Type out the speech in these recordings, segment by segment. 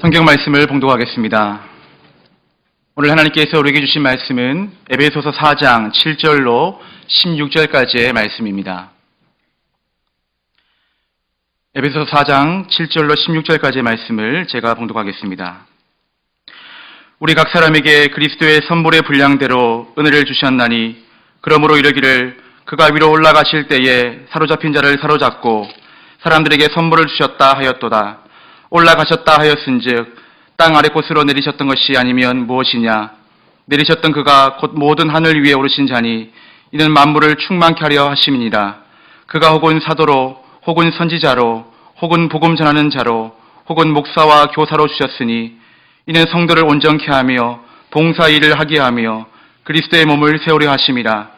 성경 말씀을 봉독하겠습니다. 오늘 하나님께서 우리에게 주신 말씀은 에베소서 4장 7절로 16절까지의 말씀입니다. 에베소서 4장 7절로 16절까지의 말씀을 제가 봉독하겠습니다. 우리 각 사람에게 그리스도의 선물의 분량대로 은혜를 주셨나니 그러므로 이르기를 그가 위로 올라가실 때에 사로잡힌 자를 사로잡고 사람들에게 선물을 주셨다 하였도다. 올라가셨다 하였은즉 땅 아래 곳으로 내리셨던 것이 아니면 무엇이냐? 내리셨던 그가 곧 모든 하늘 위에 오르신 자니 이는 만물을 충만케 하려 하심이니라. 그가 혹은 사도로 혹은 선지자로 혹은 복음 전하는 자로 혹은 목사와 교사로 주셨으니 이는 성도를 온전케 하며 봉사 일을 하게 하며 그리스도의 몸을 세우려 하심이라.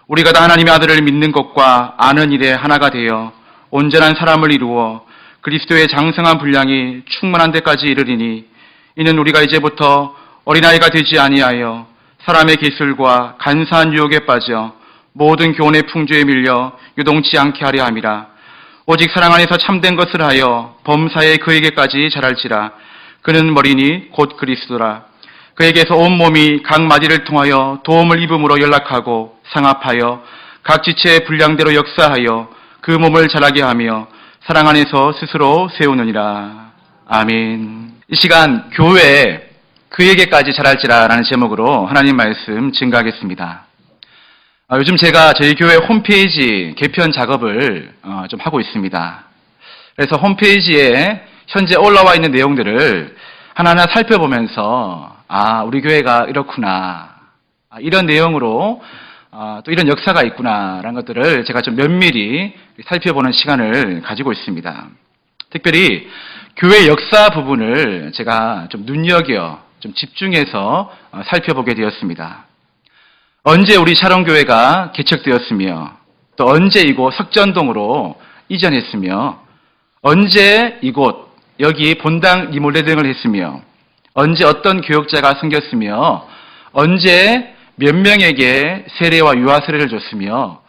우리가 다 하나님의 아들을 믿는 것과 아는 일에 하나가 되어 온전한 사람을 이루어 그리스도의 장성한 분량이 충만한 데까지 이르리니 이는 우리가 이제부터 어린아이가 되지 아니하여 사람의 기술과 간사한 유혹에 빠져 모든 교훈의 풍조에 밀려 유동치 않게 하려 함이라. 오직 사랑 안에서 참된 것을 하여 범사에 그에게까지 자랄지라. 그는 머리니 곧 그리스도라. 그에게서 온 몸이 각 마디를 통하여 도움을 입음으로 연락하고 상합하여 각 지체의 분량대로 역사하여 그 몸을 자라게 하며 사랑 안에서 스스로 세우느니라. 아멘. 이 시간 교회 그에게까지 자랄지라라는 제목으로 하나님 말씀 증거하겠습니다. 요즘 제가 저희 교회 홈페이지 개편 작업을 좀 하고 있습니다. 그래서 홈페이지에 현재 올라와 있는 내용들을 하나하나 살펴보면서 우리 교회가 이렇구나, 이런 내용으로 또 이런 역사가 있구나라는 것들을 제가 좀 면밀히 살펴보는 시간을 가지고 있습니다. 특별히 교회 역사 부분을 제가 좀 눈여겨 좀 집중해서 살펴보게 되었습니다. 언제 우리 샤론교회가 개척되었으며 또 언제 이곳 석전동으로 이전했으며 언제 이곳 여기 본당 리모델링을 했으며 언제 어떤 교역자가 생겼으며 언제 몇 명에게 세례와 유아 세례를 줬으며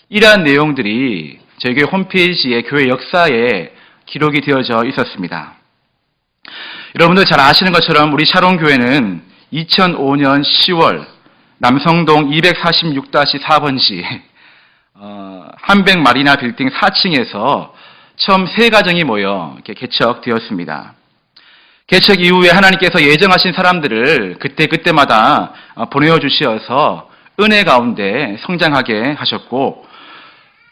이러한 내용들이 저희 교회 홈페이지에 교회 역사에 기록이 되어져 있었습니다. 여러분들 잘 아시는 것처럼 우리 샤론교회는 2005년 10월 남성동 246-4번지 한백 마리나 빌딩 4층에서 처음 3가정이 모여 이렇게 개척되었습니다. 개척 이후에 하나님께서 예정하신 사람들을 그때마다 보내어 주시어서 은혜 가운데 성장하게 하셨고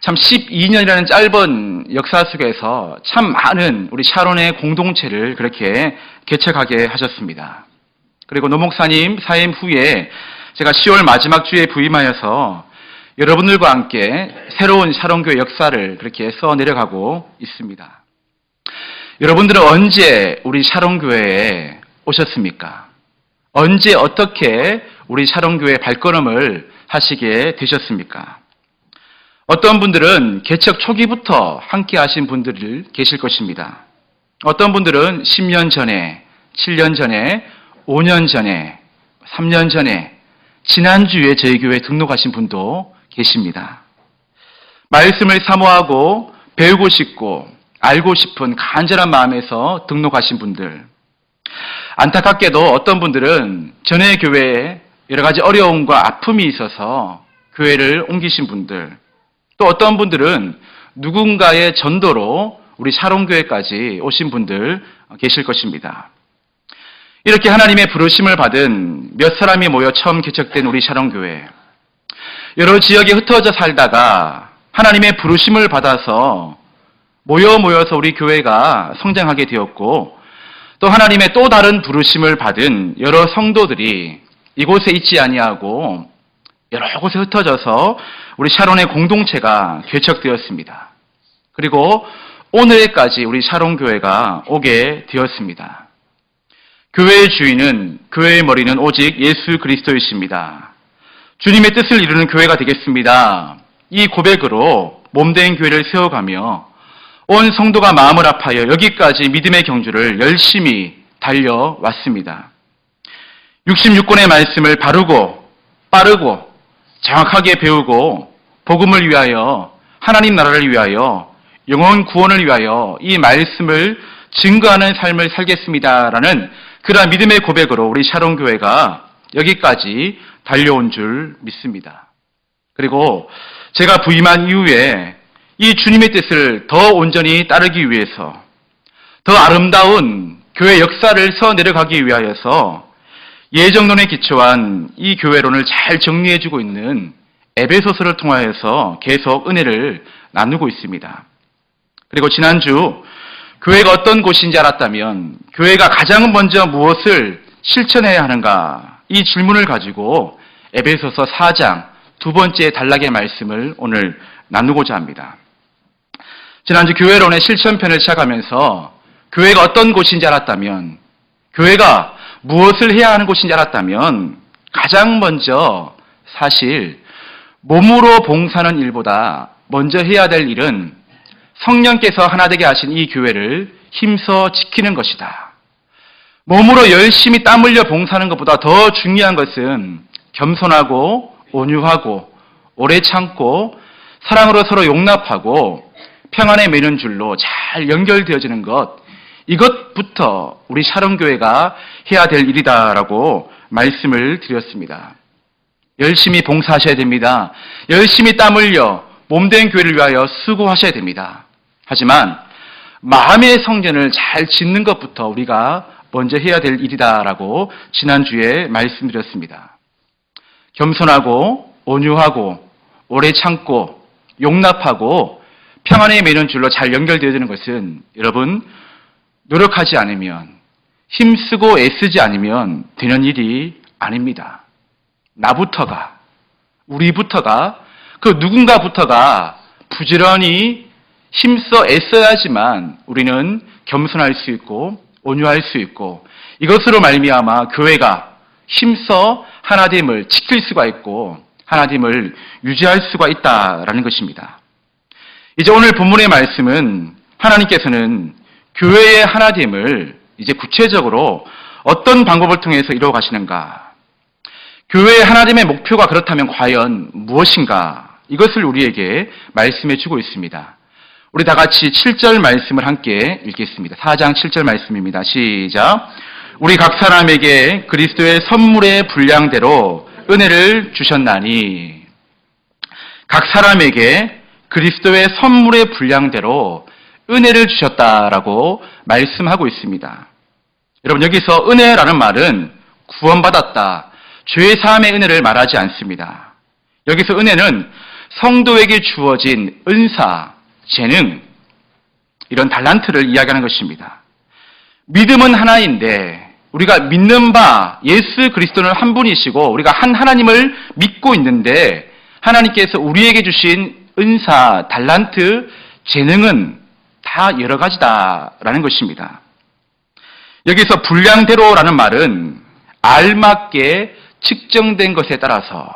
참 12년이라는 짧은 역사 속에서 참 많은 우리 샤론의 공동체를 그렇게 개척하게 하셨습니다. 그리고 노 목사님 사임 후에 제가 10월 마지막 주에 부임하여서 여러분들과 함께 새로운 샤론교회 역사를 그렇게 써내려가고 있습니다. 여러분들은 언제 우리 샤론교회에 오셨습니까? 언제 어떻게 우리 샤론교회 발걸음을 하시게 되셨습니까? 어떤 분들은 개척 초기부터 함께 하신 분들이 계실 것입니다. 어떤 분들은 10년 전에, 7년 전에, 5년 전에, 3년 전에, 지난주에 저희 교회에 등록하신 분도 계십니다. 말씀을 사모하고 배우고 싶고 알고 싶은 간절한 마음에서 등록하신 분들, 안타깝게도 어떤 분들은 전에 교회에 여러 가지 어려움과 아픔이 있어서 교회를 옮기신 분들, 또 어떤 분들은 누군가의 전도로 우리 샤론교회까지 오신 분들 계실 것입니다. 이렇게 하나님의 부르심을 받은 몇 사람이 모여 처음 개척된 우리 샤론교회, 여러 지역에 흩어져 살다가 하나님의 부르심을 받아서 모여서 우리 교회가 성장하게 되었고 또 하나님의 또 다른 부르심을 받은 여러 성도들이 이곳에 있지 아니하고 여러 곳에 흩어져서 우리 샤론의 공동체가 개척되었습니다. 그리고 오늘까지 우리 샤론교회가 오게 되었습니다. 교회의 주인은, 교회의 머리는 오직 예수 그리스도이십니다. 주님의 뜻을 이루는 교회가 되겠습니다. 이 고백으로 몸된 교회를 세워가며 온 성도가 마음을 합하여 여기까지 믿음의 경주를 열심히 달려왔습니다. 66권의 말씀을 바르고 빠르고 정확하게 배우고 복음을 위하여 하나님 나라를 위하여 영혼 구원을 위하여 이 말씀을 증거하는 삶을 살겠습니다라는 그러한 믿음의 고백으로 우리 샤론교회가 여기까지 달려온 줄 믿습니다. 그리고 제가 부임한 이후에 이 주님의 뜻을 더 온전히 따르기 위해서 더 아름다운 교회 역사를 서 내려가기 위하여서 예정론에 기초한 이 교회론을 잘 정리해주고 있는 에베소서를 통하여서 계속 은혜를 나누고 있습니다. 그리고 지난주 교회가 어떤 곳인지 알았다면 교회가 가장 먼저 무엇을 실천해야 하는가 이 질문을 가지고 에베소서 4장 두 번째 단락의 말씀을 오늘 나누고자 합니다. 지난주 교회론의 실천편을 시작하면서 교회가 어떤 곳인지 알았다면 교회가 무엇을 해야 하는 곳인지 알았다면 가장 먼저 사실 몸으로 봉사하는 일보다 먼저 해야 될 일은 성령께서 하나 되게 하신 이 교회를 힘써 지키는 것이다. 몸으로 열심히 땀 흘려 봉사하는 것보다 더 중요한 것은 겸손하고 온유하고 오래 참고 사랑으로 서로 용납하고 평안에 매는 줄로 잘 연결되어지는 것, 이것부터 우리 샤론교회가 해야 될 일이다라고 말씀을 드렸습니다. 열심히 봉사하셔야 됩니다. 열심히 땀 흘려 몸된 교회를 위하여 수고하셔야 됩니다. 하지만 마음의 성전을 잘 짓는 것부터 우리가 먼저 해야 될 일이다라고 지난주에 말씀드렸습니다. 겸손하고 온유하고 오래 참고 용납하고 평안에 매는 줄로 잘 연결되어지는 것은 여러분 노력하지 않으면 힘쓰고 애쓰지 않으면 되는 일이 아닙니다. 나부터가 우리부터가 그 누군가부터가 부지런히 힘써 애써야지만 우리는 겸손할 수 있고 온유할 수 있고 이것으로 말미암아 교회가 힘써 하나됨을 지킬 수가 있고 하나됨을 유지할 수가 있다라는 것입니다. 이제 오늘 본문의 말씀은 하나님께서는 교회의 하나됨을 이제 구체적으로 어떤 방법을 통해서 이루어 가시는가? 교회의 하나됨의 목표가 그렇다면 과연 무엇인가? 이것을 우리에게 말씀해 주고 있습니다. 우리 다 같이 7절 말씀을 함께 읽겠습니다. 4장 7절 말씀입니다. 시작. 우리 각 사람에게 그리스도의 선물의 분량대로 은혜를 주셨나니 각 사람에게 그리스도의 선물의 분량대로 은혜를 주셨다라고 말씀하고 있습니다. 여러분 여기서 은혜라는 말은 구원받았다, 죄 사함의 은혜를 말하지 않습니다. 여기서 은혜는 성도에게 주어진 은사, 재능, 이런 달란트를 이야기하는 것입니다. 믿음은 하나인데 우리가 믿는 바 예수 그리스도는 한 분이시고 우리가 한 하나님을 믿고 있는데 하나님께서 우리에게 주신 은사, 달란트, 재능은 다 여러 가지다라는 것입니다. 여기서 분량대로라는 말은 알맞게 측정된 것에 따라서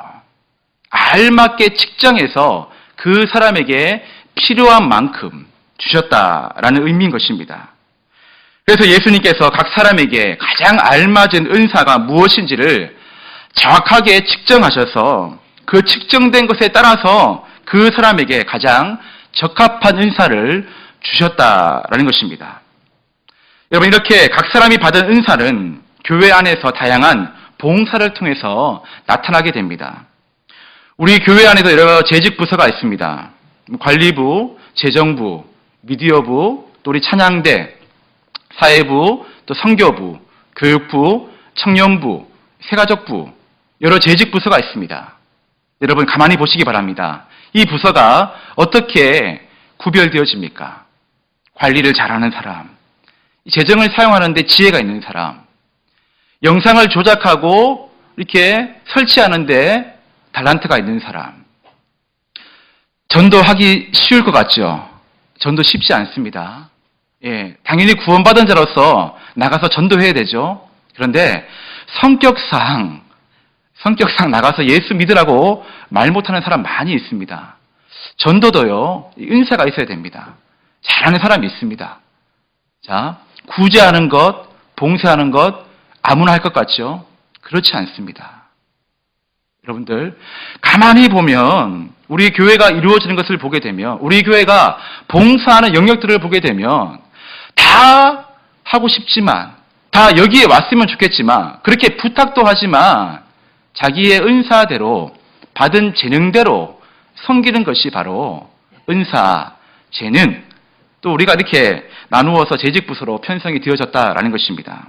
알맞게 측정해서 그 사람에게 필요한 만큼 주셨다라는 의미인 것입니다. 그래서 예수님께서 각 사람에게 가장 알맞은 은사가 무엇인지를 정확하게 측정하셔서 그 측정된 것에 따라서 그 사람에게 가장 적합한 은사를 주셨다라는 것입니다. 여러분 이렇게 각 사람이 받은 은사는 교회 안에서 다양한 봉사를 통해서 나타나게 됩니다. 우리 교회 안에도 여러 재직 부서가 있습니다. 관리부, 재정부, 미디어부, 또 우리 찬양대, 사회부, 또 선교부, 교육부, 청년부, 세가족부, 여러 재직 부서가 있습니다. 여러분 가만히 보시기 바랍니다. 이 부서가 어떻게 구별되어집니까? 관리를 잘하는 사람, 재정을 사용하는데 지혜가 있는 사람, 영상을 조작하고 이렇게 설치하는데 달란트가 있는 사람. 전도하기 쉬울 것 같죠? 전도 쉽지 않습니다. 예, 당연히 구원받은 자로서 나가서 전도해야 되죠. 그런데 성격상 나가서 예수 믿으라고 말 못하는 사람 많이 있습니다. 전도도요, 은사가 있어야 됩니다. 잘하는 사람이 있습니다. 자, 구제하는 것, 봉사하는 것, 아무나 할 것 같죠? 그렇지 않습니다. 여러분들, 가만히 보면 우리 교회가 이루어지는 것을 보게 되면, 우리 교회가 봉사하는 영역들을 보게 되면 다 하고 싶지만, 다 여기에 왔으면 좋겠지만, 그렇게 부탁도 하지만 자기의 은사대로 받은 재능대로 섬기는 것이 바로 은사, 재능, 또 우리가 이렇게 나누어서 재직부서로 편성이 되어졌다라는 것입니다.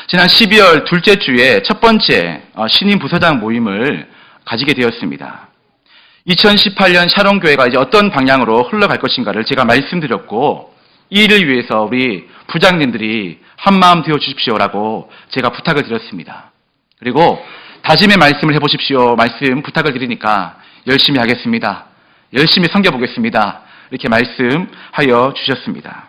지난 12월 둘째 주에 첫 번째 신임 부서장 모임을 가지게 되었습니다. 2018년 샤론교회가 이제 어떤 방향으로 흘러갈 것인가를 제가 말씀드렸고, 이 일을 위해서 우리 부장님들이 한마음 되어 주십시오라고 제가 부탁을 드렸습니다. 그리고 다짐의 말씀을 해보십시오 말씀 부탁을 드리니까 열심히 하겠습니다. 열심히 섬겨보겠습니다. 이렇게 말씀하여 주셨습니다.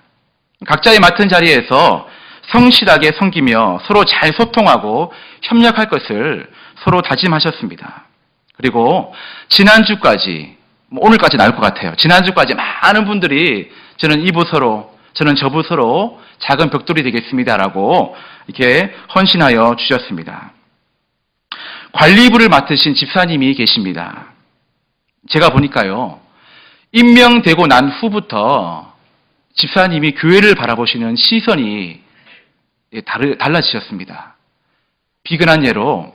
각자의 맡은 자리에서 성실하게 섬기며 서로 잘 소통하고 협력할 것을 서로 다짐하셨습니다. 그리고 지난주까지, 오늘까지 나올 것 같아요. 지난주까지 많은 분들이 저는 이 부서로, 저는 저 부서로 작은 벽돌이 되겠습니다라고 이렇게 헌신하여 주셨습니다. 관리부를 맡으신 집사님이 계십니다. 제가 보니까요, 임명되고 난 후부터 집사님이 교회를 바라보시는 시선이 달라지셨습니다. 비근한 예로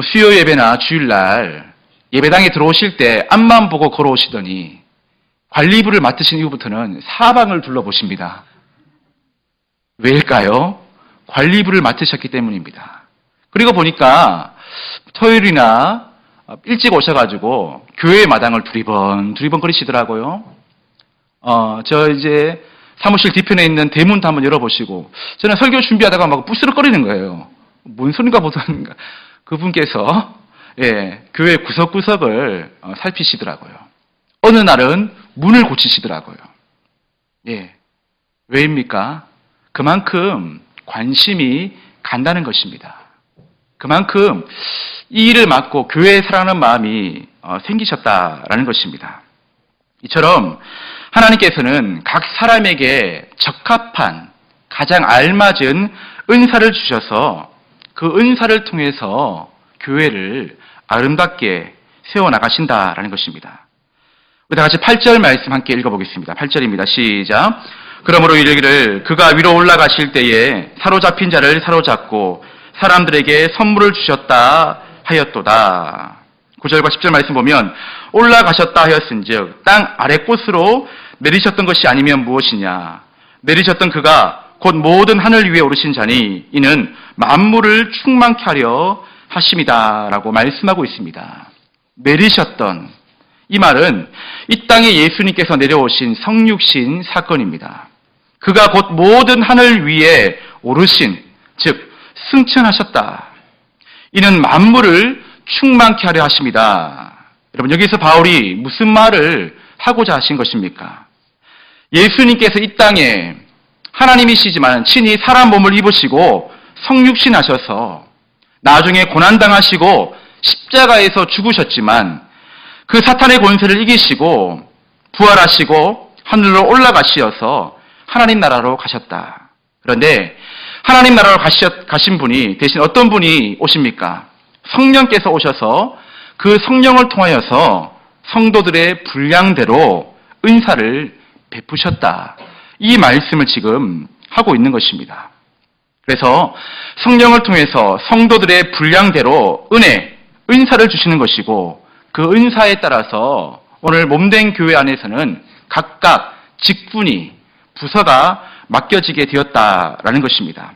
수요 예배나 주일날 예배당에 들어오실 때 앞만 보고 걸어오시더니 관리부를 맡으신 이후부터는 사방을 둘러보십니다. 왜일까요? 관리부를 맡으셨기 때문입니다. 그리고 보니까 토요일이나 일찍 오셔가지고 교회 마당을 두리번 거리시더라고요. 저 이제 사무실 뒤편에 있는 대문도 한번 열어보시고, 저는 설교 준비하다가 막 부스럭거리는 거예요. 뭔 소린가 보다는가. 그분께서 교회 구석구석을 살피시더라고요. 어느 날은 문을 고치시더라고요. 왜입니까? 그만큼 관심이 간다는 것입니다. 그만큼 이 일을 맡고 교회에 사랑하는 마음이 생기셨다라는 것입니다. 이처럼 하나님께서는 각 사람에게 적합한, 가장 알맞은 은사를 주셔서 그 은사를 통해서 교회를 아름답게 세워나가신다라는 것입니다. 우리 다 같이 8절 말씀 함께 읽어보겠습니다. 8절입니다. 시작. 그러므로 이르기를 그가 위로 올라가실 때에 사로잡힌 자를 사로잡고 사람들에게 선물을 주셨다 하였도다. 9절과 10절 말씀 보면 올라가셨다 하였은즉 땅 아래 곳으로 내리셨던 것이 아니면 무엇이냐. 내리셨던 그가 곧 모든 하늘 위에 오르신 자니 이는 만물을 충만케 하려 하심이다 라고 말씀하고 있습니다. 내리셨던, 이 말은 이 땅에 예수님께서 내려오신 성육신 사건입니다. 그가 곧 모든 하늘 위에 오르신, 즉 승천하셨다. 이는 만물을 충만케 하려 하심이다. 여러분, 여기서 바울이 무슨 말을 하고자 하신 것입니까? 예수님께서 이 땅에 하나님이시지만 친히 사람 몸을 입으시고 성육신하셔서 나중에 고난당하시고 십자가에서 죽으셨지만 그 사탄의 권세를 이기시고 부활하시고 하늘로 올라가시어서 하나님 나라로 가셨다. 그런데 하나님 나라로 가신 분이 대신 어떤 분이 오십니까? 성령께서 오셔서 그 성령을 통하여서 성도들의 분량대로 은사를 베푸셨다. 이 말씀을 지금 하고 있는 것입니다. 그래서 성령을 통해서 성도들의 분량대로 은사를 주시는 것이고, 그 은사에 따라서 오늘 몸된 교회 안에서는 각각 직분이, 부서가 맡겨지게 되었다라는 것입니다.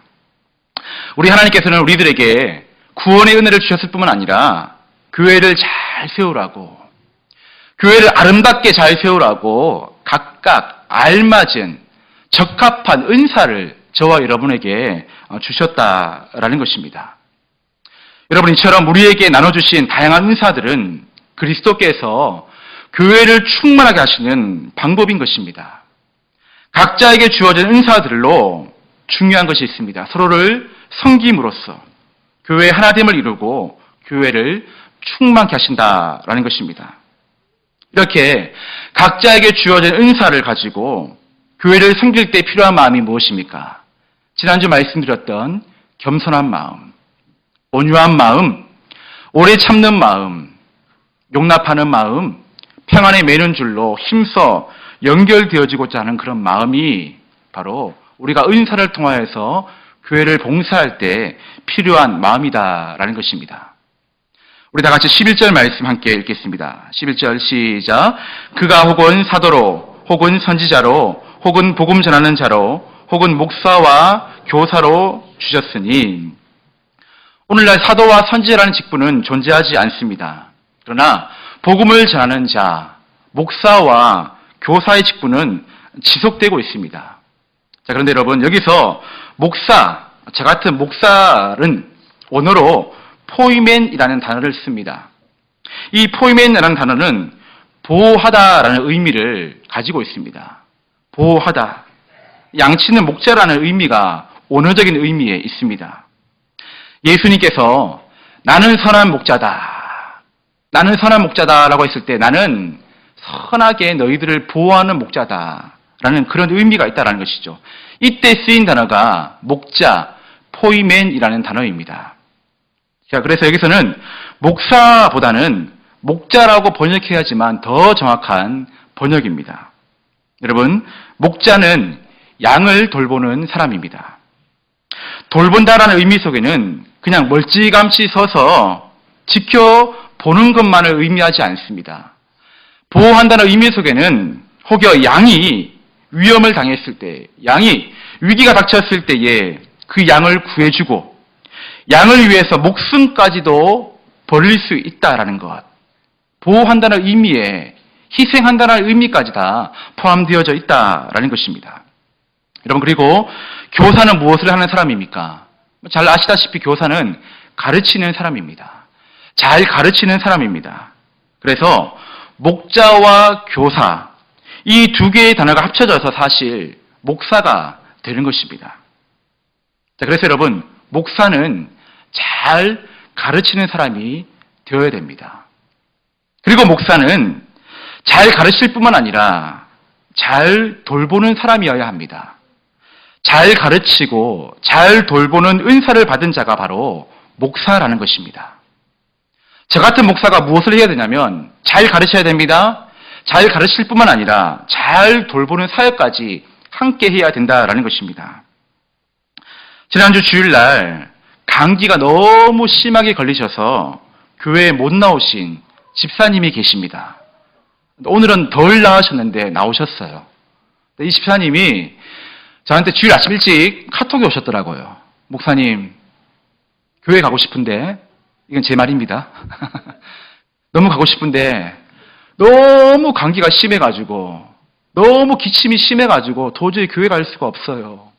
우리 하나님께서는 우리들에게 구원의 은혜를 주셨을 뿐만 아니라 교회를 잘 세우라고, 교회를 아름답게 잘 세우라고 각각 알맞은 적합한 은사를 저와 여러분에게 주셨다라는 것입니다. 여러분, 이처럼 우리에게 나눠주신 다양한 은사들은 그리스도께서 교회를 충만하게 하시는 방법인 것입니다. 각자에게 주어진 은사들로 중요한 것이 있습니다. 서로를 섬김으로써 교회의 하나됨을 이루고 교회를 충만케 하신다라는 것입니다. 이렇게 각자에게 주어진 은사를 가지고 교회를 섬길 때 필요한 마음이 무엇입니까? 지난주 말씀드렸던 겸손한 마음, 온유한 마음, 오래 참는 마음, 용납하는 마음, 평안에 매는 줄로 힘써 연결되어지고자 하는 그런 마음이 바로 우리가 은사를 통하여서 교회를 봉사할 때 필요한 마음이다라는 것입니다. 우리 다 같이 11절 말씀 함께 읽겠습니다. 11절 시작. 그가 혹은 사도로 혹은 선지자로 혹은 복음 전하는 자로 혹은 목사와 교사로 주셨으니 오늘날 사도와 선지자라는 직분은 존재하지 않습니다. 그러나 복음을 전하는 자, 목사와 교사의 직분은 지속되고 있습니다. 자, 그런데 여러분 여기서 목사, 저 같은 목사는 원어로 포이맨이라는 단어를 씁니다. 이 포이맨이라는 단어는 보호하다라는 의미를 가지고 있습니다. 보호하다. 양치는 목자라는 의미가 원어적인 의미에 있습니다. 예수님께서 나는 선한 목자다. 나는 선한 목자다라고 했을 때 나는 선하게 너희들을 보호하는 목자다라는 그런 의미가 있다는 것이죠. 이때 쓰인 단어가 목자, 포이맨이라는 단어입니다. 자, 그래서 여기서는 목사보다는 목자라고 번역해야지만 더 정확한 번역입니다. 여러분, 목자는 양을 돌보는 사람입니다. 돌본다라는 의미 속에는 그냥 멀찌감치 서서 지켜보는 것만을 의미하지 않습니다. 보호한다는 의미 속에는 혹여 양이 위험을 당했을 때, 양이 위기가 닥쳤을 때에 그 양을 구해주고 양을 위해서 목숨까지도 버릴 수 있다라는 것. 보호한다는 의미에 희생한다는 의미까지 다 포함되어져 있다라는 것입니다. 여러분, 그리고 교사는 무엇을 하는 사람입니까? 잘 아시다시피 교사는 가르치는 사람입니다. 잘 가르치는 사람입니다. 그래서 목자와 교사, 이 두 개의 단어가 합쳐져서 사실 목사가 되는 것입니다. 자, 그래서 여러분, 목사는 잘 가르치는 사람이 되어야 됩니다. 그리고 목사는 잘 가르칠 뿐만 아니라 잘 돌보는 사람이어야 합니다. 잘 가르치고 잘 돌보는 은사를 받은 자가 바로 목사라는 것입니다. 저 같은 목사가 무엇을 해야 되냐면 잘 가르쳐야 됩니다. 잘 가르칠 뿐만 아니라 잘 돌보는 사역까지 함께 해야 된다라는 것입니다. 지난주 주일날 감기가 너무 심하게 걸리셔서 교회에 못 나오신 집사님이 계십니다. 오늘은 덜 나으셨는데 나오셨어요. 이 집사님이 저한테 주일 아침 일찍 카톡이 오셨더라고요. 목사님, 교회 가고 싶은데, 이건 제 말입니다. 너무 가고 싶은데 너무 감기가 심해가지고 너무 기침이 심해가지고 도저히 교회 갈 수가 없어요.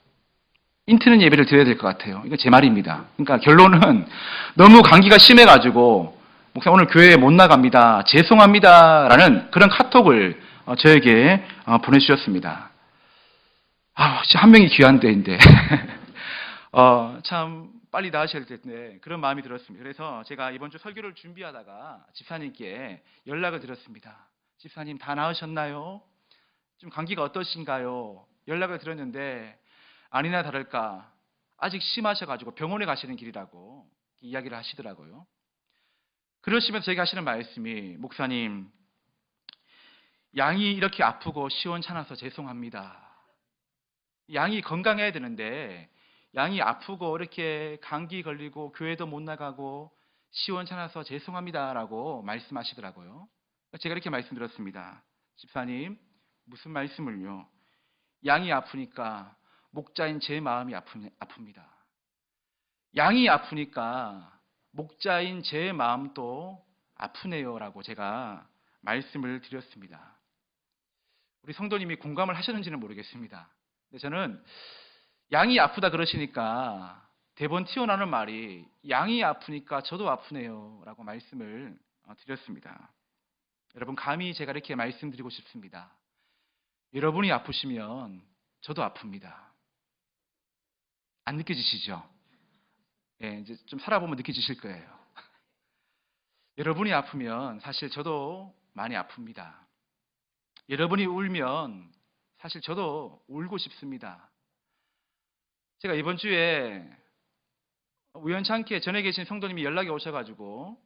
인터넷 예배를 드려야 될 것 같아요. 이건 제 말입니다. 그러니까 결론은 너무 감기가 심해가지고 목사님 오늘 교회에 못 나갑니다. 죄송합니다. 라는 그런 카톡을 저에게 보내주셨습니다. 한 명이 귀한 때인데 참 빨리 나으셔야 될 텐데 그런 마음이 들었습니다. 그래서 제가 이번 주 설교를 준비하다가 집사님께 연락을 드렸습니다. 집사님 다 나으셨나요? 좀 감기가 어떠신가요? 연락을 드렸는데 아니나 다를까 아직 심하셔가지고 병원에 가시는 길이라고 이야기를 하시더라고요. 그러시면서 저희가 하시는 말씀이 목사님, 양이 이렇게 아프고 시원찮아서 죄송합니다. 양이 건강해야 되는데 양이 아프고 이렇게 감기 걸리고 교회도 못 나가고 시원찮아서 죄송합니다라고 말씀하시더라고요. 제가 이렇게 말씀드렸습니다. 집사님, 무슨 말씀을요? 양이 아프니까 목자인 제 마음이 아픕니다. 양이 아프니까 목자인 제 마음도 아프네요라고 제가 말씀을 드렸습니다. 우리 성도님이 공감을 하셨는지는 모르겠습니다. 근데 저는 양이 아프다 그러시니까 대번 튀어나오는 말이 양이 아프니까 저도 아프네요 라고 말씀을 드렸습니다. 여러분, 감히 제가 이렇게 말씀드리고 싶습니다. 여러분이 아프시면 저도 아픕니다. 안 느껴지시죠? 예, 이제 좀 살아보면 느껴지실 거예요. 여러분이 아프면 사실 저도 많이 아픕니다. 여러분이 울면 사실 저도 울고 싶습니다. 제가 이번 주에 우연찮게 전에 계신 성도님이 연락이 오셔가지고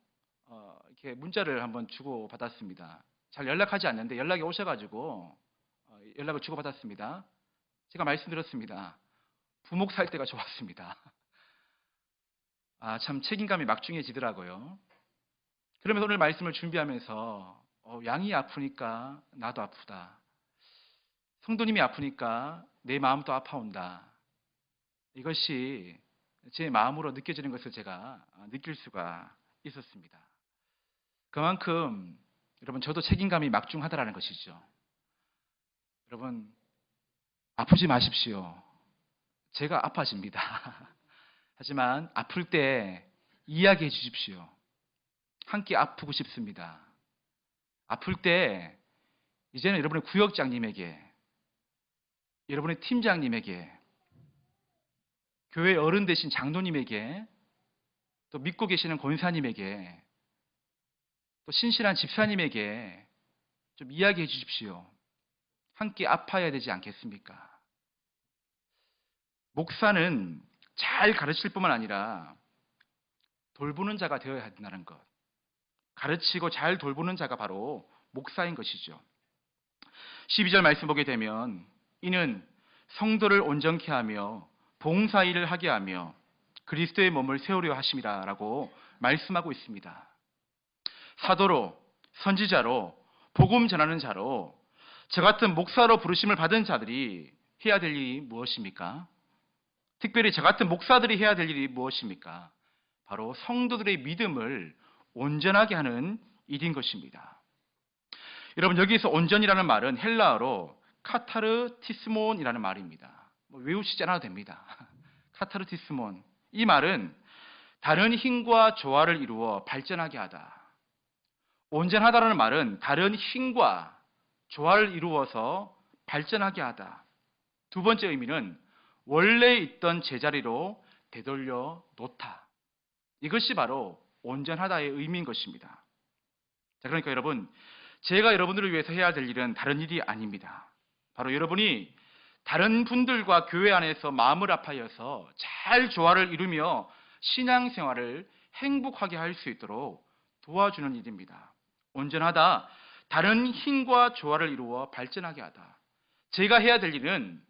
이렇게 문자를 한번 주고 받았습니다. 잘 연락하지 않는데 연락이 오셔가지고 연락을 주고 받았습니다. 제가 말씀드렸습니다. 부목 살 때가 좋았습니다. 참 책임감이 막중해지더라고요. 그러면서 오늘 말씀을 준비하면서 양이 아프니까 나도 아프다. 성도님이 아프니까 내 마음도 아파온다. 이것이 제 마음으로 느껴지는 것을 제가 느낄 수가 있었습니다. 그만큼 여러분 저도 책임감이 막중하다라는 것이죠. 여러분 아프지 마십시오. 제가 아파집니다. 하지만 아플 때 이야기해 주십시오. 함께 아프고 싶습니다. 아플 때 이제는 여러분의 구역장님에게, 여러분의 팀장님에게, 교회 어른 되신 장로님에게, 또 믿고 계시는 권사님에게, 또 신실한 집사님에게 좀 이야기해 주십시오. 함께 아파야 되지 않겠습니까? 목사는 잘 가르칠 뿐만 아니라 돌보는 자가 되어야 한다는 것. 가르치고 잘 돌보는 자가 바로 목사인 것이죠. 12절 말씀 보게 되면 이는 성도를 온전케 하며 봉사일을 하게 하며 그리스도의 몸을 세우려 하심이라 라고 말씀하고 있습니다. 사도로, 선지자로, 복음 전하는 자로, 저 같은 목사로 부르심을 받은 자들이 해야 될 일이 무엇입니까? 특별히 저 같은 목사들이 해야 될 일이 무엇입니까? 바로 성도들의 믿음을 온전하게 하는 일인 것입니다. 여러분 여기서 온전이라는 말은 헬라어로 카타르티스몬이라는 말입니다. 외우시지 않아도 됩니다. 카타르티스몬. 이 말은 다른 힘과 조화를 이루어 발전하게 하다. 온전하다라는 말은 다른 힘과 조화를 이루어서 발전하게 하다. 두 번째 의미는 원래 있던 제자리로 되돌려 놓다. 이것이 바로 온전하다의 의미인 것입니다. 자, 그러니까 여러분, 제가 여러분들을 위해서 해야 될 일은 다른 일이 아닙니다. 바로 여러분이 다른 분들과 교회 안에서 마음을 합하여서 잘 조화를 이루며 신앙생활을 행복하게 할 수 있도록 도와주는 일입니다. 온전하다, 다른 힘과 조화를 이루어 발전하게 하다. 제가 해야 될 일은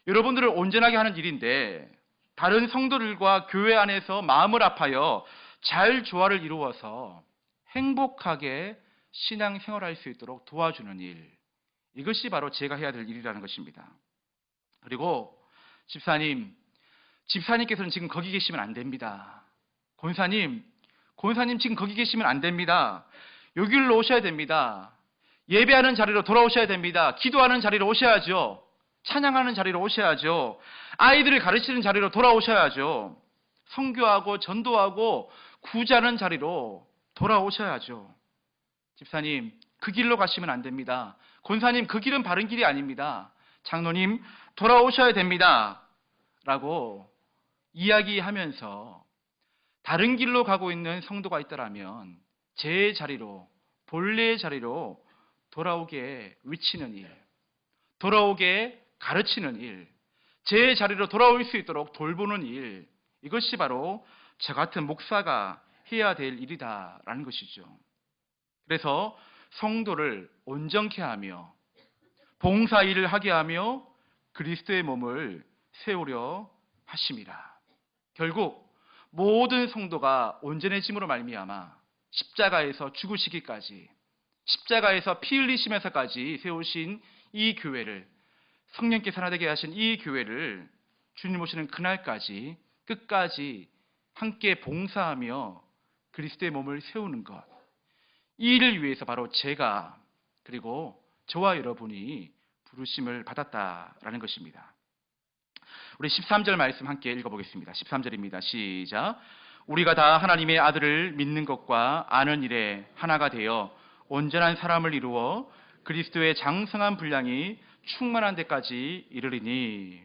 여러분들을 온전하게 하는 일인데 다른 성도들과 교회 안에서 마음을 합하여 잘 조화를 이루어서 행복하게 신앙생활할 수 있도록 도와주는 일. 이것이 바로 제가 해야 될 일이라는 것입니다. 그리고 집사님께서는 지금 거기 계시면 안 됩니다. 권사님 지금 거기 계시면 안 됩니다. 여기로 오셔야 됩니다. 예배하는 자리로 돌아오셔야 됩니다. 기도하는 자리로 오셔야죠. 찬양하는 자리로 오셔야죠. 아이들을 가르치는 자리로 돌아오셔야죠. 선교하고 전도하고 구제하는 자리로 돌아오셔야죠. 집사님, 그 길로 가시면 안 됩니다. 권사님, 그 길은 바른 길이 아닙니다. 장로님, 돌아오셔야 됩니다. 라고 이야기하면서 다른 길로 가고 있는 성도가 있다라면 제 자리로, 본래의 자리로 돌아오게 외치는 일, 돌아오게 가르치는 일, 제 자리로 돌아올 수 있도록 돌보는 일, 이것이 바로 저 같은 목사가 해야 될 일이다라는 것이죠. 그래서 성도를 온전케 하며 봉사 일을 하게 하며 그리스도의 몸을 세우려 하심이라. 결국 모든 성도가 온전해짐으로 말미암아 십자가에서 죽으시기까지, 십자가에서 피 흘리시면서까지 세우신 이 교회를, 성령께서 하나 되게 하신 이 교회를 주님 오시는 그날까지 끝까지 함께 봉사하며 그리스도의 몸을 세우는 것, 이 일을 위해서 바로 제가 그리고 저와 여러분이 부르심을 받았다라는 것입니다. 우리 13절 말씀 함께 읽어보겠습니다. 13절입니다. 시작. 우리가 다 하나님의 아들을 믿는 것과 아는 일에 하나가 되어 온전한 사람을 이루어 그리스도의 장성한 분량이 충만한 데까지 이르리니.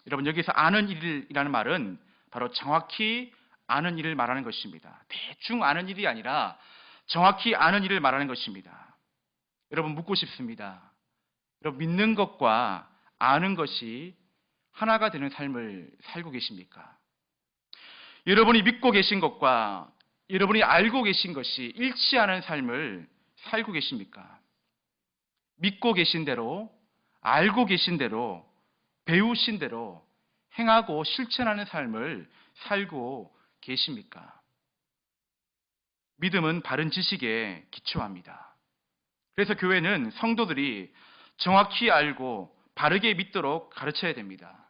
여러분 여기서 아는 일이라는 말은 바로 정확히 아는 일을 말하는 것입니다. 대충 아는 일이 아니라 정확히 아는 일을 말하는 것입니다. 여러분 묻고 싶습니다. 여러분 믿는 것과 아는 것이 하나가 되는 삶을 살고 계십니까? 여러분이 믿고 계신 것과 여러분이 알고 계신 것이 일치하는 삶을 살고 계십니까? 믿고 계신 대로, 알고 계신 대로, 배우신 대로 행하고 실천하는 삶을 살고 계십니까? 믿음은 바른 지식에 기초합니다. 그래서 교회는 성도들이 정확히 알고 바르게 믿도록 가르쳐야 됩니다.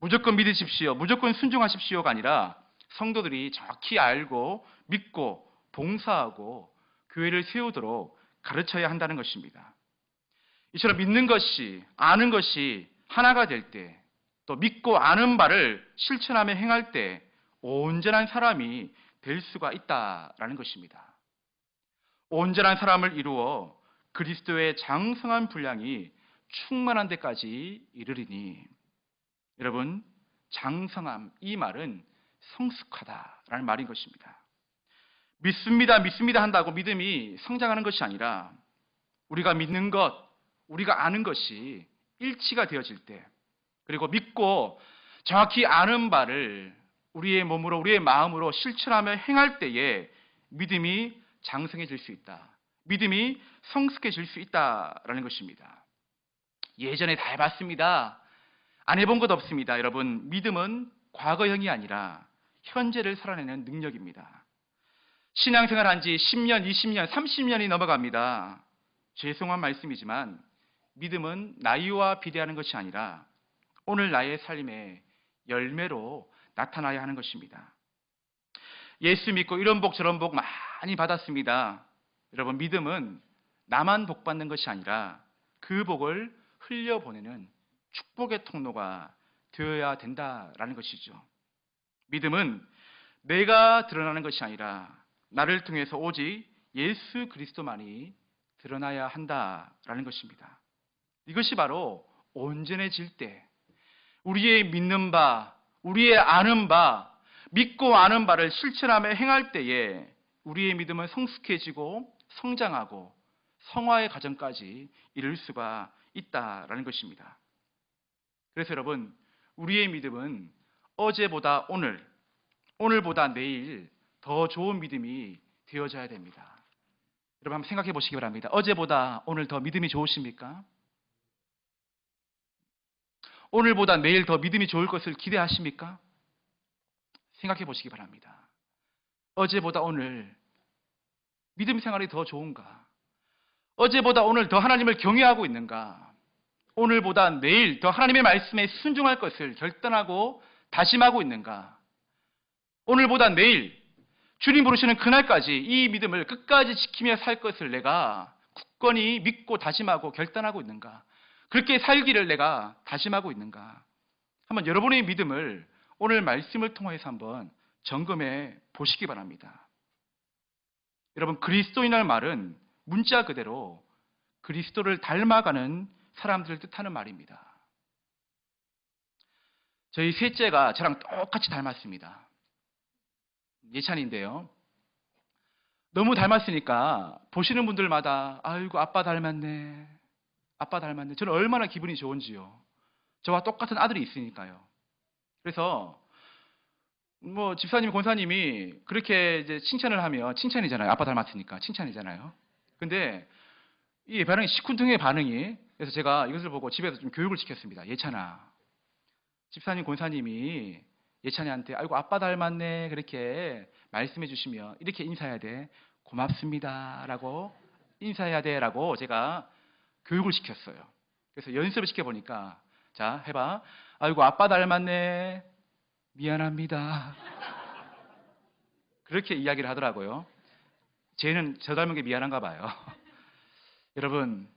무조건 믿으십시오, 무조건 순종하십시오가 아니라 성도들이 정확히 알고 믿고 봉사하고 교회를 세우도록 가르쳐야 한다는 것입니다. 이처럼 믿는 것이, 아는 것이 하나가 될 때, 또 믿고 아는 바를 실천하며 행할 때 온전한 사람이 될 수가 있다라는 것입니다. 온전한 사람을 이루어 그리스도의 장성한 분량이 충만한 데까지 이르리니, 여러분, 장성함, 이 말은 성숙하다라는 말인 것입니다. 믿습니다, 믿습니다 한다고 믿음이 성장하는 것이 아니라 우리가 믿는 것, 우리가 아는 것이 일치가 되어질 때, 그리고 믿고 정확히 아는 바를 우리의 몸으로, 우리의 마음으로 실천하며 행할 때에 믿음이 장성해질 수 있다. 믿음이 성숙해질 수 있다라는 것입니다. 예전에 다 해봤습니다. 안 해본 것 없습니다. 여러분, 믿음은 과거형이 아니라 현재를 살아내는 능력입니다. 신앙생활 한 지 10년, 20년, 30년이 넘어갑니다. 죄송한 말씀이지만 믿음은 나이와 비례하는 것이 아니라 오늘 나의 삶의 열매로 나타나야 하는 것입니다. 예수 믿고 이런 복 저런 복 많이 받았습니다. 여러분, 믿음은 나만 복 받는 것이 아니라 그 복을 흘려보내는 축복의 통로가 되어야 된다라는 것이죠. 믿음은 내가 드러나는 것이 아니라 나를 통해서 오직 예수 그리스도만이 드러나야 한다라는 것입니다. 이것이 바로 온전해질 때, 우리의 믿는 바, 우리의 아는 바, 믿고 아는 바를 실천하며 행할 때에 우리의 믿음은 성숙해지고 성장하고 성화의 과정까지 이룰 수가 있다라는 것입니다. 그래서 여러분, 우리의 믿음은 어제보다 오늘, 오늘보다 내일 더 좋은 믿음이 되어져야 됩니다. 여러분, 한번 생각해 보시기 바랍니다. 어제보다 오늘 더 믿음이 좋으십니까? 오늘보다 내일 더 믿음이 좋을 것을 기대하십니까? 생각해 보시기 바랍니다. 어제보다 오늘 믿음 생활이 더 좋은가? 어제보다 오늘 더 하나님을 경외하고 있는가? 오늘보다 내일 더 하나님의 말씀에 순종할 것을 결단하고 다짐하고 있는가? 오늘보다 내일 주님 부르시는 그날까지 이 믿음을 끝까지 지키며 살 것을 내가 굳건히 믿고 다짐하고 결단하고 있는가? 그렇게 살기를 내가 다짐하고 있는가? 한번 여러분의 믿음을 오늘 말씀을 통해서 한번 점검해 보시기 바랍니다. 여러분, 그리스도인이라는 말은 문자 그대로 그리스도를 닮아가는 사람들을 뜻하는 말입니다. 저희 셋째가 저랑 똑같이 닮았습니다. 예찬인데요. 너무 닮았으니까 보시는 분들마다 아이고 아빠 닮았네. 아빠 닮았네. 저는 얼마나 기분이 좋은지요. 저와 똑같은 아들이 있으니까요. 그래서 뭐 집사님, 권사님이 그렇게 이제 칭찬을 하면 칭찬이잖아요. 아빠 닮았으니까 칭찬이잖아요. 근데 이 반응이 시큰둥의 반응이, 그래서 제가 이것을 보고 집에서 좀 교육을 시켰습니다. 예찬아, 집사님, 권사님이 예찬이한테 아이고 아빠 닮았네 그렇게 말씀해 주시면 이렇게 인사해야 돼. 고맙습니다 라고 인사해야 돼 라고 제가 교육을 시켰어요. 그래서 연습을 시켜보니까, 자 해봐. 아이고 아빠 닮았네. 미안합니다. 그렇게 이야기를 하더라고요. 쟤는 저 닮은 게 미안한가 봐요. 여러분,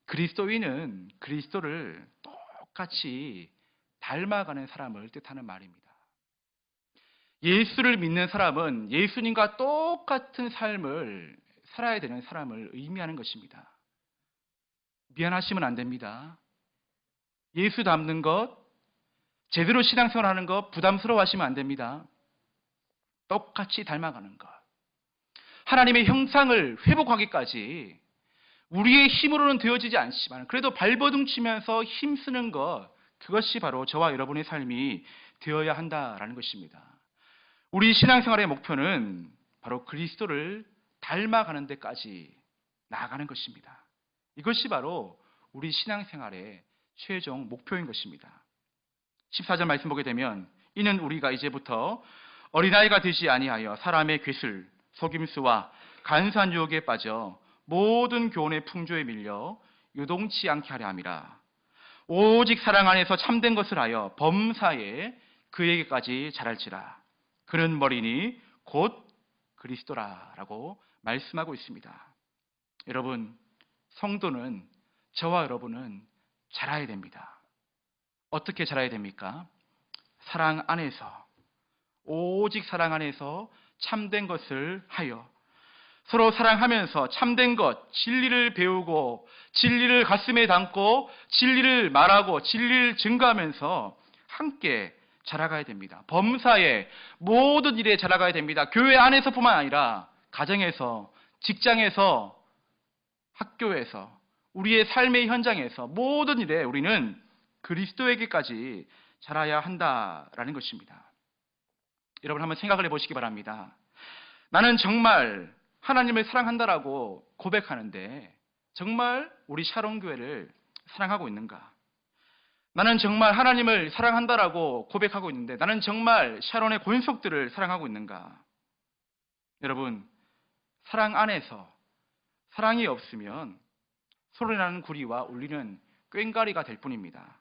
그리스도인은 그리스도를 똑같이 닮아가는 사람을 뜻하는 말입니다. 예수를 믿는 사람은 예수님과 똑같은 삶을 살아야 되는 사람을 의미하는 것입니다. 미안하시면 안 됩니다. 예수 닮는 것, 제대로 신앙생활하는 것 부담스러워하시면 안 됩니다. 똑같이 닮아가는 것. 하나님의 형상을 회복하기까지 우리의 힘으로는 되어지지 않지만 그래도 발버둥 치면서 힘쓰는 것, 그것이 바로 저와 여러분의 삶이 되어야 한다라는 것입니다. 우리 신앙생활의 목표는 바로 그리스도를 닮아가는 데까지 나아가는 것입니다. 이것이 바로 우리 신앙생활의 최종 목표인 것입니다. 14절 말씀 보게 되면 이는 우리가 이제부터 어린아이가 되지 아니하여 사람의 괴술, 속임수와 간사한 유혹에 빠져 모든 교훈의 풍조에 밀려 유동치 않게 하려 함이라. 오직 사랑 안에서 참된 것을 하여 범사에 그에게까지 자랄지라. 그는 머리니 곧 그리스도라라고 말씀하고 있습니다. 여러분, 성도는, 저와 여러분은 자라야 됩니다. 어떻게 자라야 됩니까? 사랑 안에서, 오직 사랑 안에서 참된 것을 하여 서로 사랑하면서 참된 것, 진리를 배우고 진리를 가슴에 담고 진리를 말하고 진리를 증거하면서 함께 자라가야 됩니다. 범사에 모든 일에 자라가야 됩니다. 교회 안에서뿐만 아니라 가정에서, 직장에서, 학교에서, 우리의 삶의 현장에서 모든 일에 우리는 그리스도에게까지 자라야 한다라는 것입니다. 여러분 한번 생각을 해보시기 바랍니다. 나는 정말 하나님을 사랑한다라고 고백하는데 정말 우리 샤론교회를 사랑하고 있는가? 나는 정말 하나님을 사랑한다라고 고백하고 있는데 나는 정말 샤론의 권속들을 사랑하고 있는가? 여러분, 사랑 안에서 사랑이 없으면 소리나는 구리와 울리는 꽹과리가 될 뿐입니다.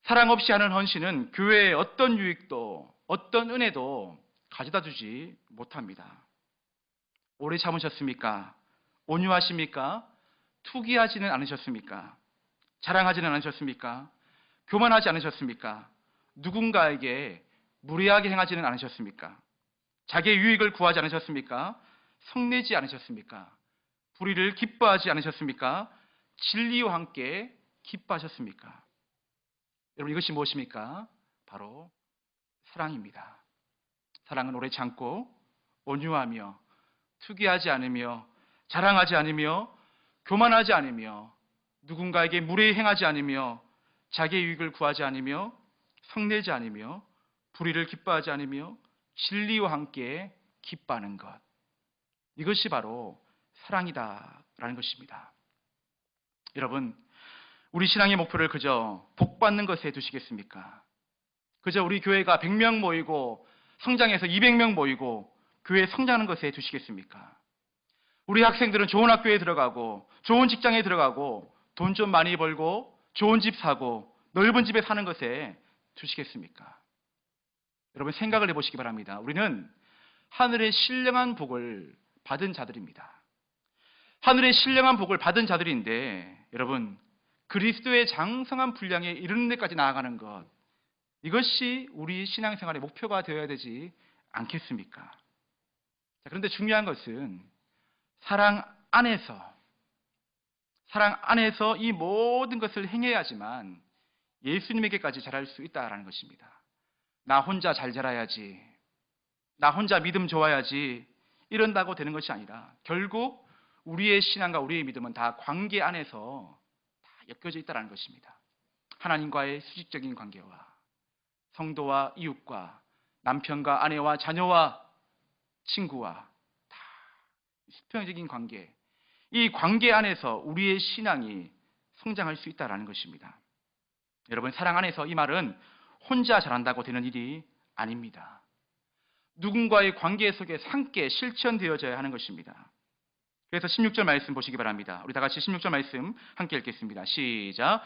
사랑 없이 하는 헌신은 교회의 어떤 유익도 어떤 은혜도 가져다 주지 못합니다. 오래 참으셨습니까? 온유하십니까? 투기하지는 않으셨습니까? 자랑하지는 않으셨습니까? 교만하지 않으셨습니까? 누군가에게 무례하게 행하지는 않으셨습니까? 자기의 유익을 구하지 않으셨습니까? 성내지 않으셨습니까? 불의를 기뻐하지 않으셨습니까? 진리와 함께 기뻐하셨습니까? 여러분, 이것이 무엇입니까? 바로 사랑입니다. 사랑은 오래 참고 온유하며 투기하지 않으며 자랑하지 않으며 교만하지 않으며 누군가에게 무례히 행하지 않으며 자기의 유익을 구하지 않으며 성내지 않으며 불의를 기뻐하지 않으며 진리와 함께 기뻐하는 것. 이것이 바로 사랑이다라는 것입니다. 여러분, 우리 신앙의 목표를 그저 복받는 것에 두시겠습니까? 그저 우리 교회가 100명 모이고 성장해서 200명 모이고 교회 성장하는 것에 두시겠습니까? 우리 학생들은 좋은 학교에 들어가고 좋은 직장에 들어가고 돈 좀 많이 벌고 좋은 집 사고 넓은 집에 사는 것에 두시겠습니까? 여러분, 생각을 해보시기 바랍니다. 우리는 하늘의 신령한 복을 받은 자들입니다. 하늘의 신령한 복을 받은 자들인데 여러분, 그리스도의 장성한 분량에 이르는 데까지 나아가는 것, 이것이 우리 신앙생활의 목표가 되어야 되지 않겠습니까? 자, 그런데 중요한 것은 사랑 안에서 이 모든 것을 행해야지만 예수님에게까지 자랄 수 있다라는 것입니다. 나 혼자 잘 자라야지, 나 혼자 믿음 좋아야지 이런다고 되는 것이 아니라 결국 우리의 신앙과 우리의 믿음은 다 관계 안에서 다 엮여져 있다는 것입니다. 하나님과의 수직적인 관계와 성도와 이웃과 남편과 아내와 자녀와 친구와 다 수평적인 관계, 이 관계 안에서 우리의 신앙이 성장할 수 있다는 것입니다. 여러분, 사랑 안에서 이 말은 혼자 자란다고 되는 일이 아닙니다. 누군가의 관계 속에 함께 실천되어져야 하는 것입니다. 그래서 16절 말씀 보시기 바랍니다. 우리 다 같이 16절 말씀 함께 읽겠습니다. 시작.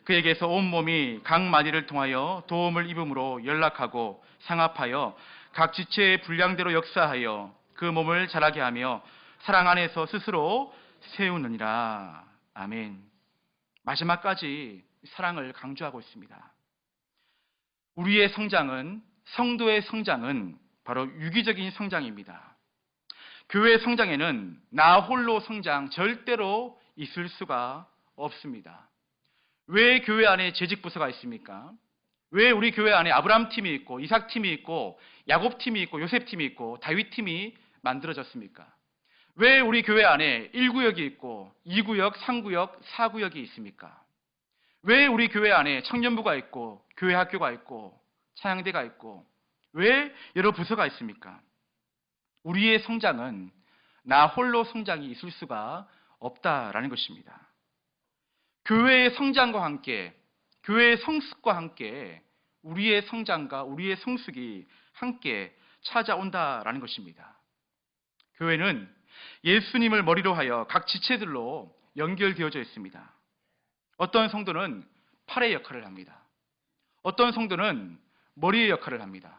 그에게서 온몸이 각 마디를 통하여 도움을 입음으로 연락하고 상합하여 각 지체의 분량대로 역사하여 그 몸을 자라게 하며 사랑 안에서 스스로 세우느니라. 아멘. 마지막까지 사랑을 강조하고 있습니다. 우리의 성장은, 성도의 성장은 바로 유기적인 성장입니다. 교회 성장에는 나 홀로 성장 절대로 있을 수가 없습니다. 왜 교회 안에 재직부서가 있습니까? 왜 우리 교회 안에 아브라함 팀이 있고 이삭 팀이 있고 야곱 팀이 있고 요셉 팀이 있고 다윗 팀이 만들어졌습니까? 왜 우리 교회 안에 1구역이 있고 2구역, 3구역, 4구역이 있습니까? 왜 우리 교회 안에 청년부가 있고 교회 학교가 있고 찬양대가 있고 왜 여러 부서가 있습니까? 우리의 성장은 나 홀로 성장이 있을 수가 없다라는 것입니다. 교회의 성장과 함께, 교회의 성숙과 함께 우리의 성장과 우리의 성숙이 함께 찾아온다라는 것입니다. 교회는 예수님을 머리로 하여 각 지체들로 연결되어져 있습니다. 어떤 성도는 팔의 역할을 합니다. 어떤 성도는 머리의 역할을 합니다.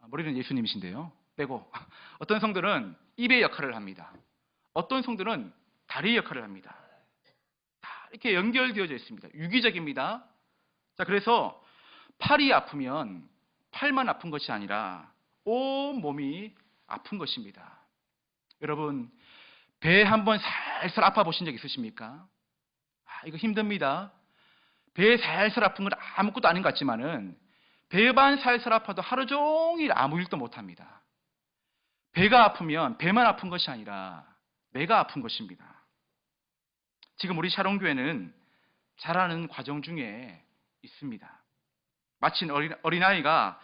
머리는 예수님이신데요. 빼고. 어떤 성도는 입의 역할을 합니다. 어떤 성도는 다리의 역할을 합니다. 다 이렇게 연결되어져 있습니다. 유기적입니다. 자, 그래서 팔이 아프면 팔만 아픈 것이 아니라 온 몸이 아픈 것입니다. 여러분, 배 한번 살살 아파 보신 적 있으십니까? 이거 힘듭니다. 배 살살 아픈 건 아무것도 아닌 것 같지만은 배만 살살 아파도 하루 종일 아무 일도 못 합니다. 배가 아프면 배만 아픈 것이 아니라 내가 아픈 것입니다. 지금 우리 샤론교회는 자라는 과정 중에 있습니다. 마치 어린아이가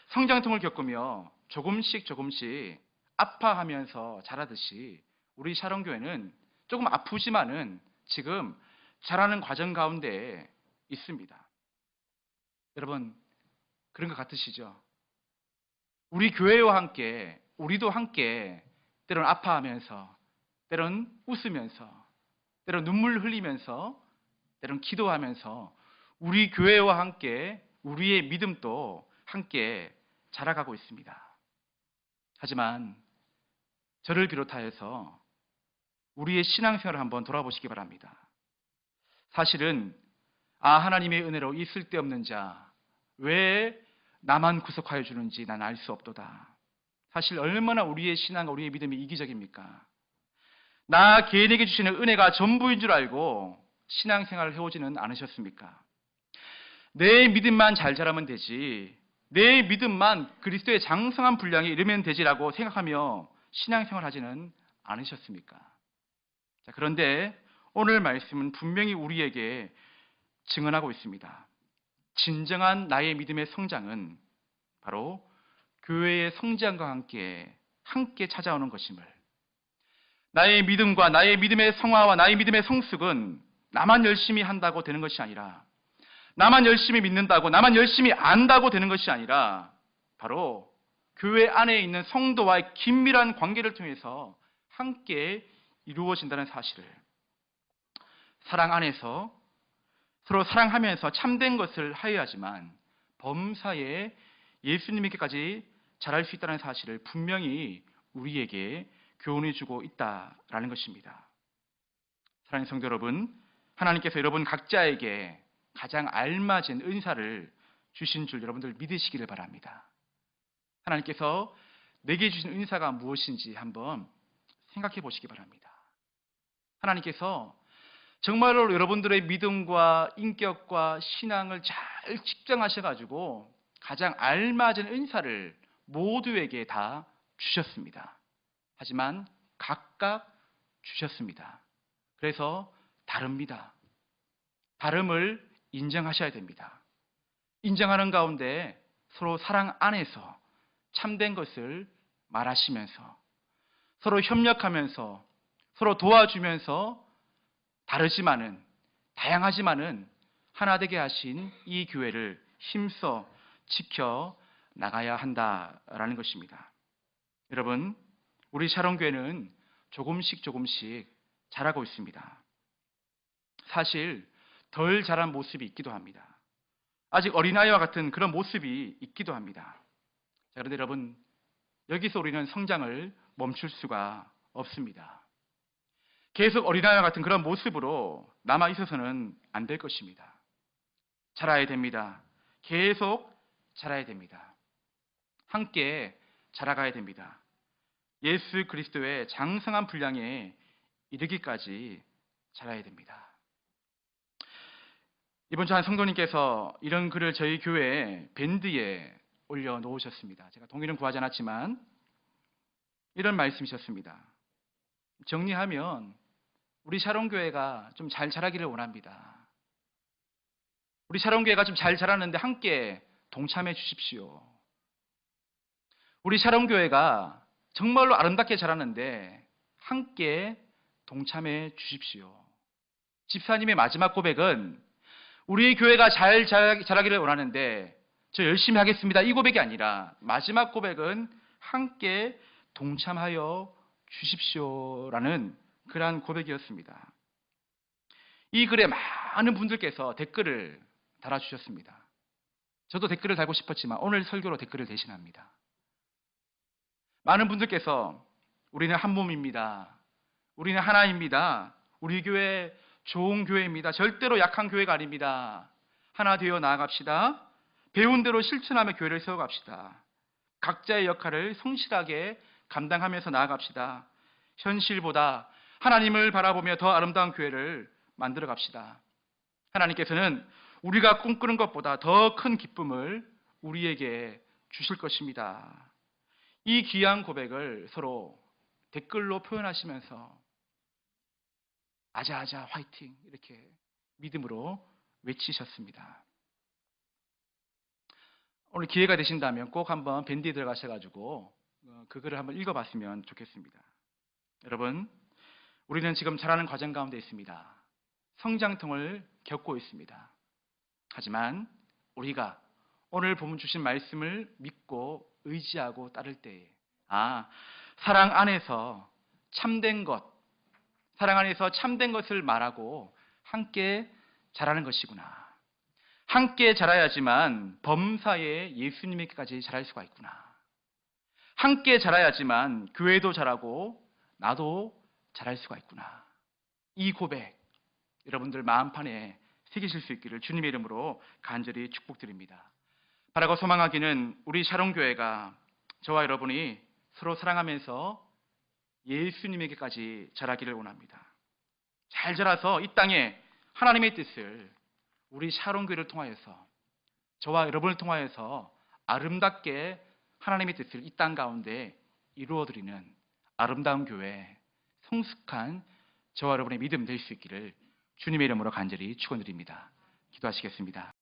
성장통을 겪으며 조금씩 아파하면서 자라듯이 우리 샤론교회는 조금 아프지만은 지금 자라는 과정 가운데 있습니다. 여러분, 그런 것 같으시죠? 우리 교회와 함께, 우리도 함께 때론 아파하면서, 때론 웃으면서, 때론 눈물 흘리면서, 때론 기도하면서 우리 교회와 함께 우리의 믿음도 함께 자라가고 있습니다. 하지만 저를 비롯하여서 우리의 신앙생활을 한번 돌아보시기 바랍니다. 사실은 하나님의 은혜로 이 쓸데없는 자, 왜 나만 구속하여 주는지 난 알 수 없도다. 사실 얼마나 우리의 신앙과 우리의 믿음이 이기적입니까? 나 개인에게 주시는 은혜가 전부인 줄 알고 신앙생활을 해오지는 않으셨습니까? 내 믿음만 잘 자라면 되지, 내 믿음만 그리스도의 장성한 분량에 이르면 되지라고 생각하며 신앙생활 하지는 않으셨습니까? 자, 그런데 오늘 말씀은 분명히 우리에게 증언하고 있습니다. 진정한 나의 믿음의 성장은 바로 교회의 성장과 함께 찾아오는 것임을, 나의 믿음과 나의 믿음의 성화와 나의 믿음의 성숙은 나만 열심히 한다고 되는 것이 아니라, 나만 열심히 믿는다고, 나만 열심히 안다고 되는 것이 아니라 바로 교회 안에 있는 성도와의 긴밀한 관계를 통해서 함께 이루어진다는 사실을, 사랑 안에서 서로 사랑하면서 참된 것을 하여야지만 범사에 예수님에게까지 자랄 수 있다는 사실을 분명히 우리에게 교훈해 주고 있다라는 것입니다. 사랑하는 성도 여러분, 하나님께서 여러분 각자에게 가장 알맞은 은사를 주신 줄 여러분들 믿으시기를 바랍니다. 하나님께서 내게 주신 은사가 무엇인지 한번 생각해 보시기 바랍니다. 하나님께서 정말로 여러분들의 믿음과 인격과 신앙을 잘 측정하셔가지고 가장 알맞은 은사를 모두에게 다 주셨습니다. 하지만 각각 주셨습니다. 그래서 다릅니다. 다름을 인정하셔야 됩니다. 인정하는 가운데 서로 사랑 안에서 참된 것을 말하시면서 서로 협력하면서 서로 도와주면서 다르지만은, 다양하지만은 하나 되게 하신 이 교회를 힘써 지켜 나가야 한다라는 것입니다. 여러분, 우리 샤론교회는 조금씩 자라고 있습니다. 사실 덜 자란 모습이 있기도 합니다. 아직 어린아이와 같은 그런 모습이 있기도 합니다. 자, 그런데 여러분, 여기서 우리는 성장을 멈출 수가 없습니다. 계속 어린아이와 같은 그런 모습으로 남아 있어서는 안 될 것입니다. 자라야 됩니다. 계속 자라야 됩니다. 함께 자라가야 됩니다. 예수 그리스도의 장성한 분량에 이르기까지 자라야 됩니다. 이번 주 한 성도님께서 이런 글을 저희 교회 밴드에 올려놓으셨습니다. 제가 동의는 구하지 않았지만 이런 말씀이셨습니다. 정리하면 우리 샤론교회가 좀 잘 자라기를 원합니다. 우리 샤론교회가 좀 잘 자라는데 함께 동참해 주십시오. 우리 샤론교회가 정말로 아름답게 자라는데 함께 동참해 주십시오. 집사님의 마지막 고백은 우리 교회가 잘 자라기를 원하는데 저 열심히 하겠습니다. 이 고백이 아니라 마지막 고백은 함께 동참하여 주십시오라는 그러한 고백이었습니다. 이 글에 많은 분들께서 댓글을 달아주셨습니다. 저도 댓글을 달고 싶었지만 오늘 설교로 댓글을 대신합니다. 많은 분들께서 우리는 한 몸입니다. 우리는 하나입니다. 우리 교회 좋은 교회입니다. 절대로 약한 교회가 아닙니다. 하나 되어 나아갑시다. 배운 대로 실천하며 교회를 세워갑시다. 각자의 역할을 성실하게 감당하면서 나아갑시다. 현실보다 하나님을 바라보며 더 아름다운 교회를 만들어 갑시다. 하나님께서는 우리가 꿈꾸는 것보다 더 큰 기쁨을 우리에게 주실 것입니다. 이 귀한 고백을 서로 댓글로 표현하시면서 아자아자 화이팅 이렇게 믿음으로 외치셨습니다. 오늘 기회가 되신다면 꼭 한번 밴드에 들어가셔가지고 그 글을 한번 읽어봤으면 좋겠습니다. 여러분, 우리는 지금 자라는 과정 가운데 있습니다. 성장통을 겪고 있습니다. 하지만 우리가 오늘 본문 주신 말씀을 믿고 의지하고 따를 때에 사랑 안에서 참된 것, 사랑 안에서 참된 것을 말하고 함께 자라는 것이구나. 함께 자라야지만 범사에 예수님에게까지 자랄 수가 있구나. 함께 자라야지만 교회도 자라고 나도 자랄 수가 있구나. 이 고백 여러분들 마음판에 새기실 수 있기를 주님의 이름으로 간절히 축복드립니다. 바라고 소망하기는 우리 샤롬교회가 저와 여러분이 서로 사랑하면서 예수님에게까지 자라기를 원합니다. 잘 자라서 이 땅에 하나님의 뜻을 우리 샤롬교회를 통하여서 저와 여러분을 통하여서 아름답게 하나님의 뜻을 이 땅 가운데 이루어드리는 아름다운 교회, 성숙한 저와 여러분의 믿음 될 수 있기를 주님의 이름으로 간절히 축원드립니다. 기도하시겠습니다.